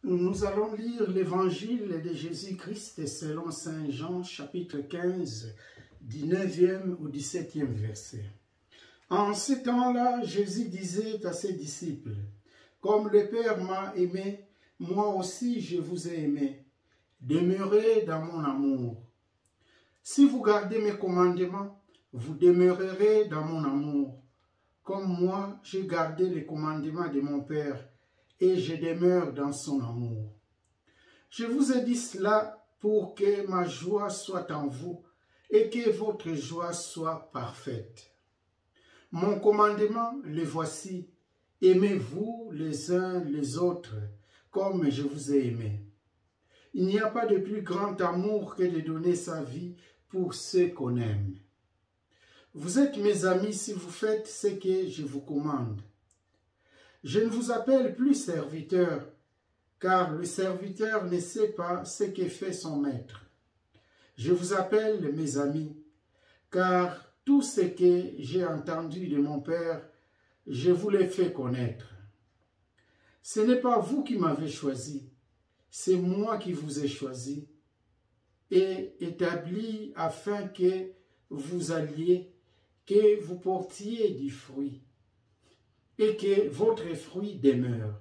Nous allons lire l'évangile de Jésus-Christ selon Saint Jean, chapitre 15, du 9e au 17e verset. En ce temps-là, Jésus disait à ses disciples, « Comme le Père m'a aimé, moi aussi je vous ai aimé. Demeurez dans mon amour. Si vous gardez mes commandements, vous demeurerez dans mon amour. Comme moi, j'ai gardé les commandements de mon Père, et je demeure dans son amour. Je vous ai dit cela pour que ma joie soit en vous et que votre joie soit parfaite. Mon commandement, le voici, aimez-vous les uns les autres comme je vous ai aimé. Il n'y a pas de plus grand amour que de donner sa vie pour ceux qu'on aime. Vous êtes mes amis si vous faites ce que je vous commande. Je ne vous appelle plus serviteur, car le serviteur ne sait pas ce que fait son maître. Je vous appelle mes amis, car tout ce que j'ai entendu de mon Père, je vous l'ai fait connaître. Ce n'est pas vous qui m'avez choisi, c'est moi qui vous ai choisi et établi afin que vous alliez, que vous portiez du fruit et que votre fruit demeure.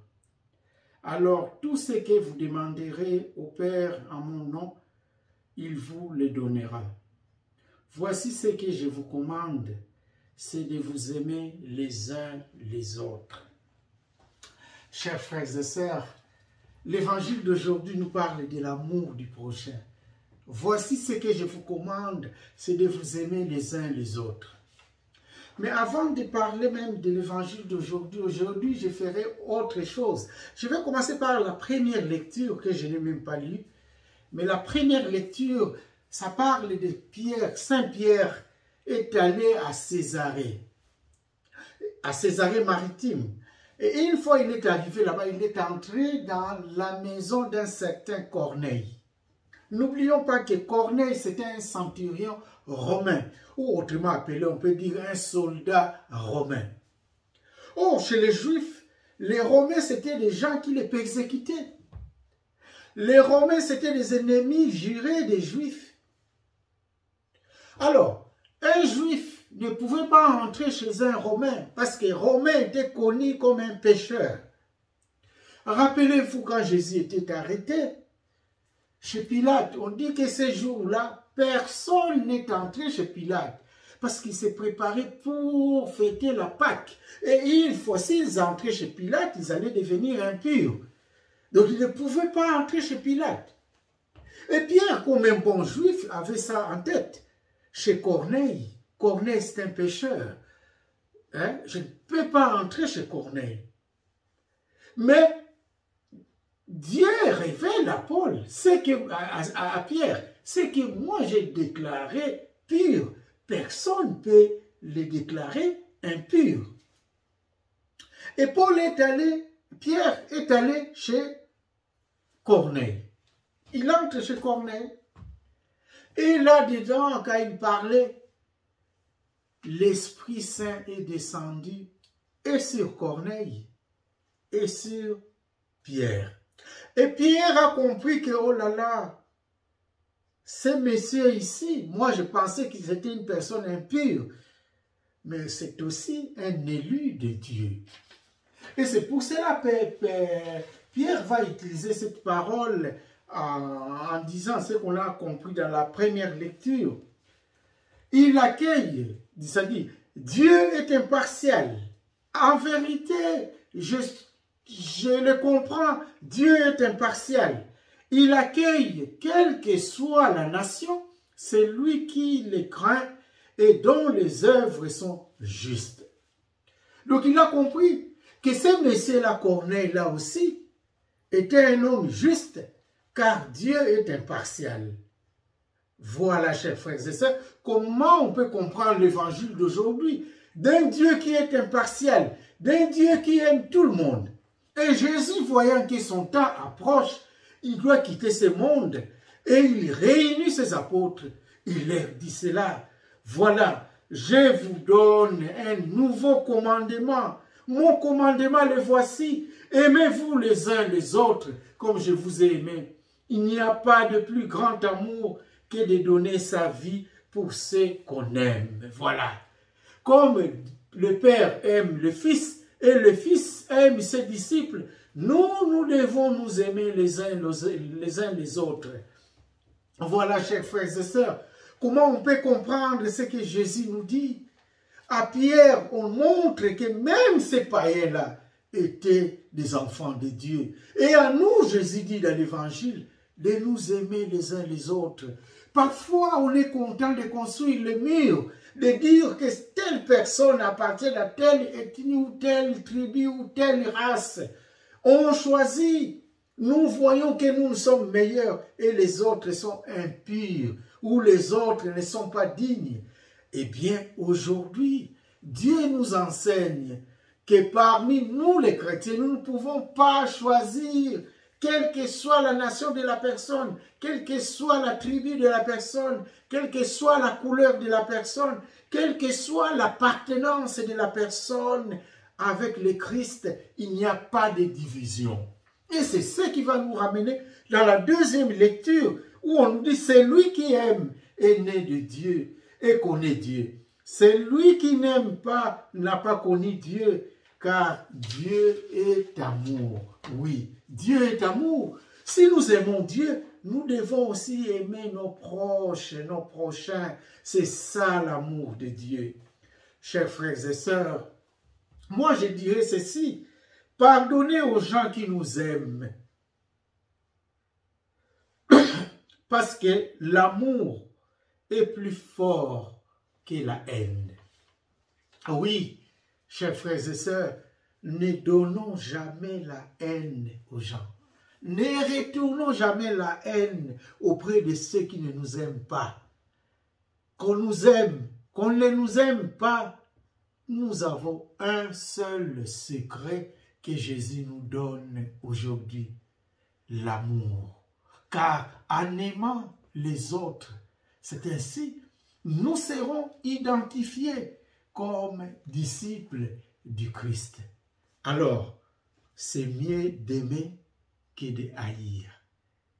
Alors tout ce que vous demanderez au Père en mon nom, il vous le donnera. Voici ce que je vous commande, c'est de vous aimer les uns les autres. » Chers frères et sœurs, l'évangile d'aujourd'hui nous parle de l'amour du prochain. Voici ce que je vous commande, c'est de vous aimer les uns les autres. Mais avant de parler même de l'évangile d'aujourd'hui, je ferai autre chose. Je vais commencer par la première lecture que je n'ai même pas lue. Mais la première lecture, ça parle de Pierre. Saint Pierre est allé à Césarée maritime. Et une fois il est arrivé là-bas, il est entré dans la maison d'un certain Corneille. N'oublions pas que Corneille, c'était un centurion romain, ou autrement appelé, on peut dire un soldat romain. Oh, chez les Juifs, les Romains, c'était des gens qui les persécutaient. Les Romains, c'était des ennemis jurés des Juifs. Alors, un Juif ne pouvait pas entrer chez un Romain, parce que Romain était connu comme un pécheur. Rappelez-vous quand Jésus était arrêté, chez Pilate, on dit que ces jours-là, personne n'est entré chez Pilate parce qu'il s'est préparé pour fêter la Pâque. Et une fois, s'ils entraient chez Pilate, ils allaient devenir impurs. Donc, ils ne pouvaient pas entrer chez Pilate. Et Pierre, comme un bon juif, avait ça en tête. Chez Corneille, Corneille c'est un pécheur. Hein? Je ne peux pas entrer chez Corneille. Mais Dieu révèle à Paul, à Pierre, ce que moi j'ai déclaré pur. Personne ne peut le déclarer impur. Et Pierre est allé chez Corneille. Il entre chez Corneille. Et là-dedans, quand il parlait, l'Esprit Saint est descendu et sur Corneille et sur Pierre. Et Pierre a compris que, oh là là, ces messieurs ici, moi je pensais qu'ils étaient une personne impure, mais c'est aussi un élu de Dieu. Et c'est pour cela que Pierre va utiliser cette parole en disant ce qu'on a compris dans la première lecture. Il accueille, c'est-à-dire, Dieu est impartial. En vérité, je le comprends, Dieu est impartial. Il accueille, quelle que soit la nation, celui qui les craint et dont les œuvres sont justes. Donc il a compris que ce monsieur-là, Corneille-là aussi, était un homme juste, car Dieu est impartial. Voilà, chers frères et sœurs, comment on peut comprendre l'évangile d'aujourd'hui, d'un Dieu qui est impartial, d'un Dieu qui aime tout le monde. Et Jésus, voyant que son temps approche, il doit quitter ce monde. Et il réunit ses apôtres. Il leur dit cela. Voilà, je vous donne un nouveau commandement. Mon commandement, le voici. Aimez-vous les uns les autres comme je vous ai aimé. Il n'y a pas de plus grand amour que de donner sa vie pour ceux qu'on aime. Voilà. Comme le Père aime le Fils et le Fils aime ses disciples, nous devons nous aimer les uns les autres. Voilà, chers frères et sœurs, comment on peut comprendre ce que Jésus nous dit. À Pierre, on montre que même ces païens-là étaient des enfants de Dieu. Et à nous, Jésus dit dans l'Évangile, de nous aimer les uns les autres. Parfois, on est content de construire le mur, de dire que telle personne appartient à telle ethnie ou telle tribu ou telle race. On choisit, nous voyons que nous sommes meilleurs et les autres sont impurs ou les autres ne sont pas dignes. Eh bien, aujourd'hui, Dieu nous enseigne que parmi nous les chrétiens, nous ne pouvons pas choisir, quelle que soit la nation de la personne, quelle que soit la tribu de la personne, quelle que soit la couleur de la personne, quelle que soit l'appartenance de la personne, avec le Christ, il n'y a pas de division. Et c'est ce qui va nous ramener dans la deuxième lecture, où on nous dit, c'est lui qui aime est né de Dieu et connaît Dieu. Celui qui n'aime pas n'a pas connu Dieu, car Dieu est amour. Oui, Dieu est amour. Si nous aimons Dieu, nous devons aussi aimer nos proches, nos prochains. C'est ça l'amour de Dieu. Chers frères et sœurs, moi je dirais ceci, pardonnez aux gens qui nous aiment. Parce que l'amour est plus fort que la haine. Oui, chers frères et sœurs, ne donnons jamais la haine aux gens. Ne retournons jamais la haine auprès de ceux qui ne nous aiment pas. Qu'on nous aime, qu'on ne nous aime pas, nous avons un seul secret que Jésus nous donne aujourd'hui, l'amour. Car en aimant les autres, c'est ainsi, nous serons identifiés comme disciples du Christ. Alors, c'est mieux d'aimer que de haïr,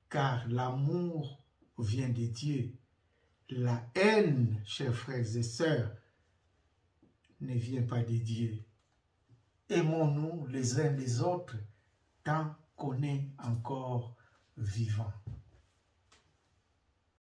car l'amour vient de Dieu. La haine, chers frères et sœurs, ne vient pas de Dieu. Aimons-nous les uns les autres tant qu'on est encore vivants.